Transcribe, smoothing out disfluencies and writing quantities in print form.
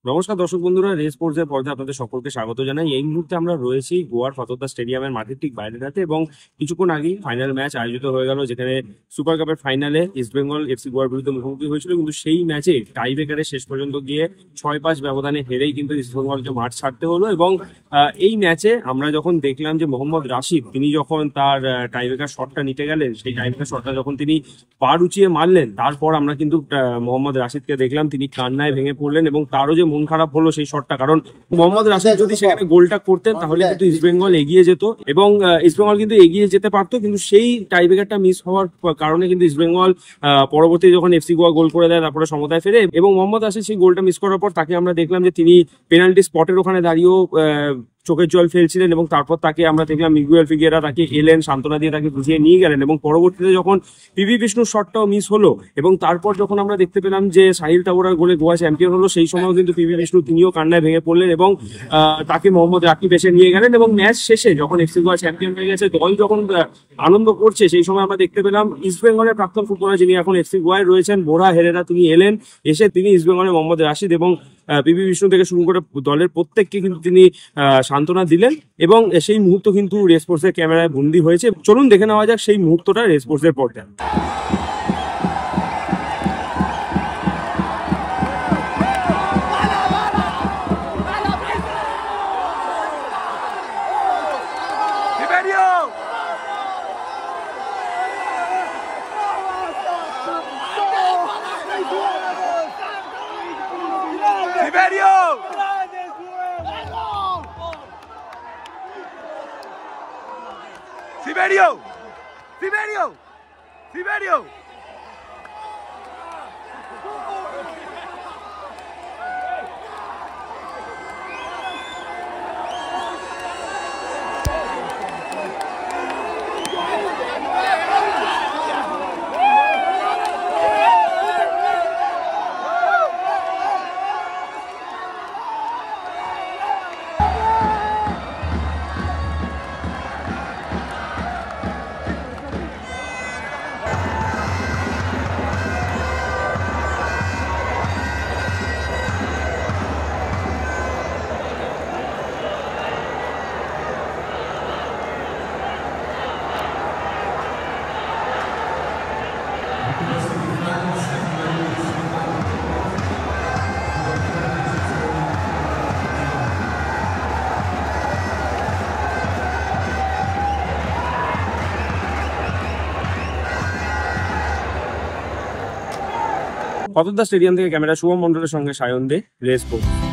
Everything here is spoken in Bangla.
নমস্কার দর্শক বন্ধুরা, রেস স্পোর্টস এর পর্দায় আপনাদের সকলকে স্বাগত জানাই। এই মুহূর্তে আমরা রয়েছি গোয়ার ফতোদ্দা স্টেডিয়ামের মাঠের ঠিক বাইরেটাতে এবং কিছুক্ষণ আগেই ফাইনাল ম্যাচ আয়োজিত হয়ে গেল, যেখানে সুপার কাপের ফাইনালে ইস্টবেঙ্গল এফসি গোয়ার বিরুদ্ধে মুখোমুখি হয়েছিল। কিন্তু সেই ম্যাচে টাই ব্রেকারে শেষ পর্যন্ত গিয়ে 6-5 ব্যবধানে হেরেই কিন্তু ইস্টবেঙ্গলকে মাঠ ছাড়তে হলো। এবং এই ম্যাচে আমরা যখন দেখলাম যে মোহাম্মদ রাশিদ তিনি যখন তার টাই ব্রেকার শটটা নিতে গেলেন, সেই টাই ব্রেকার শটটা যখন তিনি পা উঁচিয়ে মারলেন, তারপর আমরা কিন্তু মোহাম্মদ রাশিদকে দেখলাম তিনি কান্নায় ভেঙে পড়লেন এবং তারও যে মন খারাপ হলো সেই শটটা, কারণ মোহাম্মদ রাশিদ যদি সেখানে গোলটা করতেন তাহলে কিন্তু ইস্টবেঙ্গল এগিয়ে যেত এবং ইস্টবেঙ্গল কিন্তু এগিয়ে যেতে পারতো। কিন্তু সেই টাই ব্রেকারটা মিস হওয়ার কারণে কিন্তু ইস্টবেঙ্গল পরবর্তী যখন এফসি গোয়া গোল করে দেয় তারপরে সমতায় ফেরে এবং মোহাম্মদ রাশিদ সেই গোলটা মিস করার পর তাকে আমরা দেখলাম যে তিনি পেনাল্টি স্পটের ওখানে দাঁড়িয়েও চোখের জল ফেলছিলেন এবং তারপর তাকে আমরা দেখলাম মিগুয়েল ফিগুয়েরা তাকে এলেন, সান্ত্বনা দিয়ে তাকে বুঝিয়ে নিয়ে গেলেন এবং পরবর্তীতে যখন পিভি বিষ্ণুর শটটাও মিস হলো এবং তারপর যখন আমরা দেখতে পেলাম যে সাহিল টাবোরার গোলে গোয়া চ্যাম্পিয়ন হলো, সেই সময়ও কিন্তু পিভি বিষ্ণু তিনিও কান্নায় ভেঙে পড়লেন এবং তাকে মোহাম্মদ রাকিব এসে নিয়ে গেলেন। এবং ম্যাচ শেষে যখন এফসি গোয়া চ্যাম্পিয়ন হয়ে গেছে, দল যখন আনন্দ করছে, সেই সময় আমরা দেখতে পেলাম ইস্টবেঙ্গলের প্রাক্তন ফুটবলার যিনি এখন এফসি গোয়ায় রয়েছেন বোরা হেরেরা, তিনি এলেন, এসে তিনি ইস্টবেঙ্গলের মোহাম্মদ রাশিদ এবং পিভি বিষ্ণু থেকে শুরু করে দলের প্রত্যেককে কিন্তু তিনি সান্ত্বনা দিলেন এবং সেই মুহূর্ত কিন্তু রেস স্পোর্টসের ক্যামেরায় বন্দী হয়েছে। চলুন দেখে নেওয়া যাক সেই মুহূর্তটা রেস স্পোর্টসের পর্দায়। Siberio! Siberio! Siberio! ফতোদ্দা স্টেডিয়াম থেকে ক্যামেরা শুভম মন্ডলের সঙ্গে সায়ন দে, রেস স্পোর্টস।